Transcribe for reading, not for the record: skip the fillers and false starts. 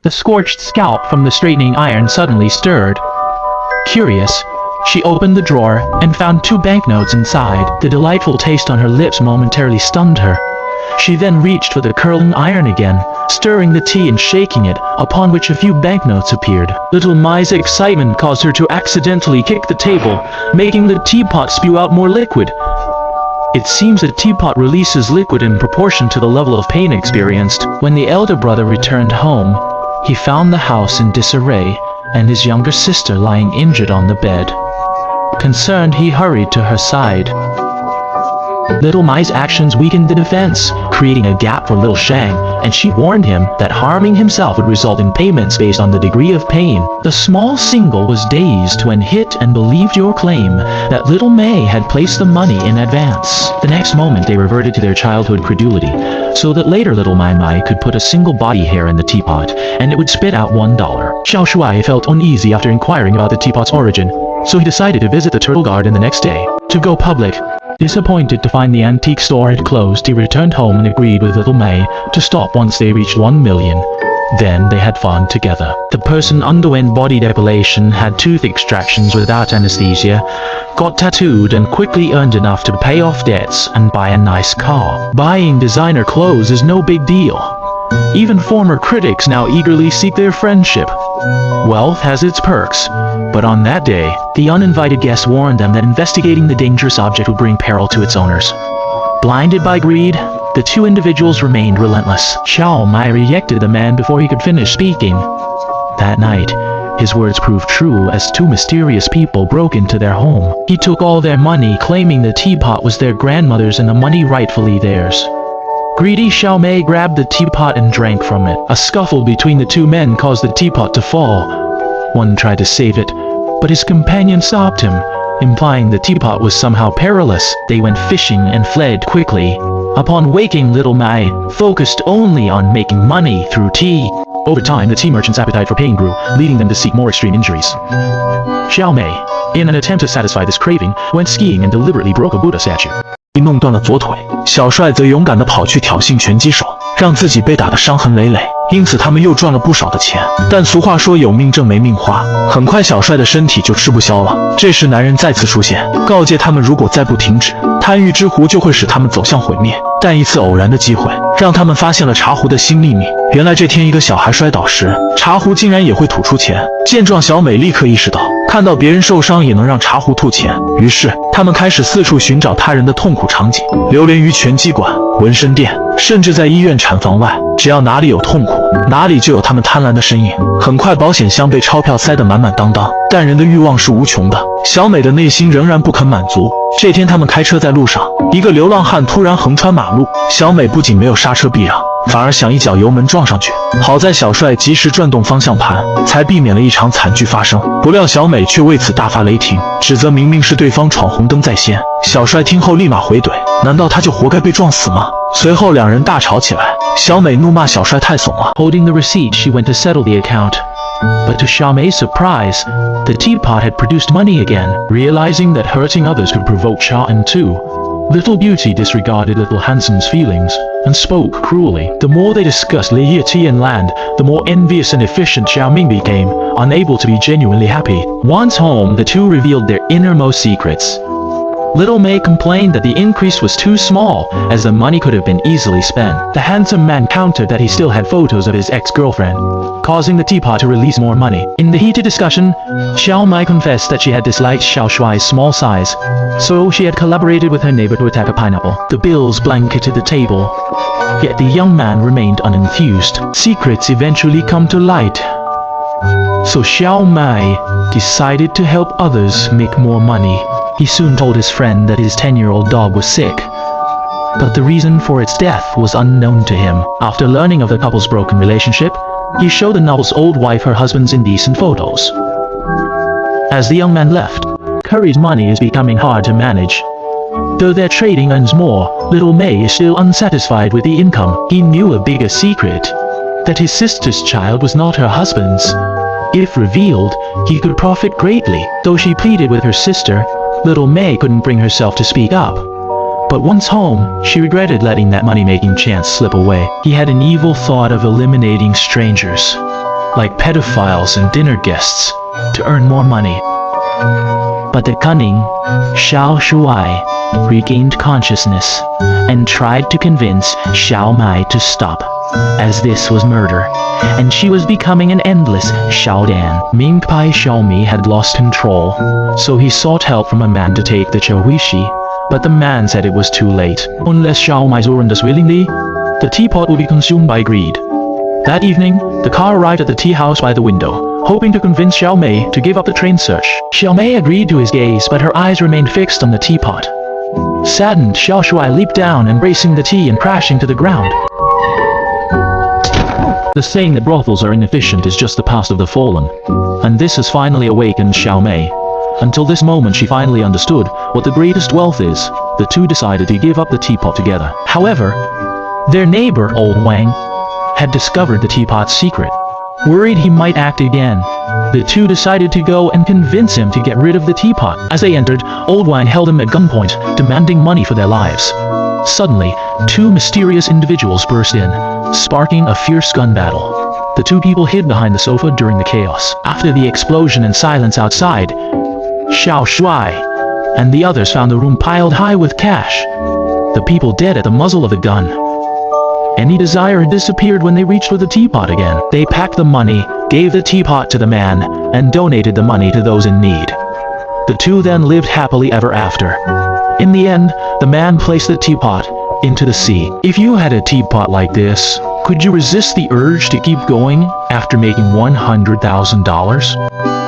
The scorched scalp from the straightening iron suddenly stirred. Curious, she opened the drawer and found 2 banknotes inside. The delightful taste on her lips momentarily stunned her. She then reached for the curling iron again, stirring the tea and shaking it, upon which a few banknotes appeared. Little Mai's excitement caused her to accidentally kick the table, making the teapot spew out more liquid. It seems a teapot releases liquid in proportion to the level of pain experienced. When the elder brother returned home, he found the house in disarray and his younger sister lying injured on the bed. Concerned, he hurried to her side. Little Mai's actions weakened the defense, creating a gap for Little Shang, and she warned him that harming himself would result in payments based on the degree of pain. The small single was dazed when hit and believed your claim that Little Mai had placed the money in advance. The next moment they reverted to their childhood credulity, so that later Little Mai could put a single body hair in the teapot, and it would spit out $1. Xiao Shuai felt uneasy after inquiring about the teapot's origin, so he decided to visit the Turtle Garden the next day. To go public. Disappointed to find the antique store had closed, he returned home and agreed with Little Mai to stop once they reached 1 million. Then they had fun together. The person underwent body depilation, had tooth extractions without anesthesia, got tattooed, and quickly earned enough to pay off debts and buy a nice car. Buying designer clothes is no big deal. Even former critics now eagerly seek their friendship. Wealth has its perks, but on that day, the uninvited guest warned them that investigating the dangerous object would bring peril to its owners. Blinded by greed, the 2 individuals remained relentless. Xiao Mai rejected the man before he could finish speaking. That night, his words proved true as 2 mysterious people broke into their home. He took all their money, claiming the teapot was their grandmother's and the money rightfully theirs. Greedy Xiao Mai grabbed the teapot and drank from it. A scuffle between the 2 men caused the teapot to fall. One tried to save it, but his companion stopped him, implying the teapot was somehow perilous. They went fishing and fled quickly. Upon waking, Little Mai focused only on making money through tea. Over time, the tea merchant's appetite for pain grew, leading them to seek more extreme injuries. Xiao Mai, in an attempt to satisfy this craving, went skiing and deliberately broke a Buddha statue. 弄断了左腿，小帅则勇敢地跑去挑衅拳击手，让自己被打得伤痕累累。因此他们又赚了不少的钱。但俗话说有命挣没命花，很快小帅的身体就吃不消了。这时男人再次出现，告诫他们如果再不停止，贪欲之湖就会使他们走向毁灭。但一次偶然的机会，让他们发现了茶壶的新秘密。原来这天一个小孩摔倒时，茶壶竟然也会吐出钱。见状，小美立刻意识到，看到别人受伤也能让茶壶吐钱。于是他们开始四处寻找他人的痛苦场景，流连于拳击馆、纹身店，甚至在医院产房外。只要哪里有痛苦，哪里就有他们贪婪的身影。很快，保险箱被钞票塞得满满当当。但人的欲望是无穷的，小美的内心仍然不肯满足。这天，他们开车在路上，一个流浪汉突然横穿马路，小美不仅没有刹车避让，反而想一脚油门撞上去。好在小帅及时转动方向盘，才避免了一场惨剧发生。不料小美却为此大发雷霆，指责明明是对方闯红灯在先。小帅听后立马回怼：“难道他就活该被撞死吗？”随后两人大吵起来，小美怒骂小帅太怂了。Holding the receipt, she went to settle the account. But to Xiao Mei's surprise, the teapot had produced money again. Realizing that hurting others could provoke Xiao too, Little Beauty disregarded Little Handsome's feelings and spoke cruelly. The more they discussed Tea and land, the more envious and efficient Xiao Ming became, unable to be genuinely happy. Once home, the two revealed their innermost secrets. Little Mai complained that the increase was too small, as the money could have been easily spent. The handsome man countered that he still had photos of his ex-girlfriend, causing the teapot to release more money. In the heated discussion, Xiao Mai confessed that she had disliked Xiao Shuai's small size, so she had collaborated with her neighbor to attack a pineapple. The bills blanketed the table, yet the young man remained unenthused. Secrets eventually come to light, so Xiao Mai decided to help others make more money. He soon told his friend that his 10-year-old dog was sick, but the reason for its death was unknown to him. After learning of the couple's broken relationship, he showed the noble's old wife her husband's indecent photos. As the young man left, Curry's money is becoming hard to manage. Though their trading earns more, Little Mai is still unsatisfied with the income. He knew a bigger secret, that his sister's child was not her husband's. If revealed, he could profit greatly. Though she pleaded with her sister, Little Mai couldn't bring herself to speak up. But once home, she regretted letting that money-making chance slip away. He had an evil thought of eliminating strangers. like pedophiles and dinner guests, to earn more money. But the cunning Xiao Shuai regained consciousness and tried to convince Xiao Mai to stop, as this was murder, and she was becoming an endless Xiaodan. Ming Pai Xiaomi had lost control, so he sought help from a man to take the Chawishi, but the man said it was too late. Unless Xiao Mai surrenders willingly, the teapot will be consumed by greed. That evening, the car arrived at the tea house by the window, hoping to convince Xiao Mei to give up the train search. Xiao Mei agreed to his gaze, but her eyes remained fixed on the teapot. Saddened, Xiao Shuai leaped down, embracing the tea and crashing to the ground. The saying that brothels are inefficient is just the past of the fallen, and this has finally awakened Xiao Mei. Until this moment she finally understood what the greatest wealth is. The two decided to give up the teapot together. However, their neighbor, Old Wang, had discovered the teapot's secret. Worried he might act again, the two decided to go and convince him to get rid of the teapot. As they entered, Old Wang held him at gunpoint, demanding money for their lives. Suddenly, two mysterious individuals burst in, sparking a fierce gun battle. The two people hid behind the sofa during the chaos. After the explosion and silence outside, Xiao Shuai and the others found the room piled high with cash. The people dead at the muzzle of the gun. Any desire had disappeared when they reached for the teapot again. They packed the money, gave the teapot to the man, and donated the money to those in need. The two then lived happily ever after. In the end, the man placed the teapot into the sea. If you had a teapot like this, could you resist the urge to keep going after making $100,000?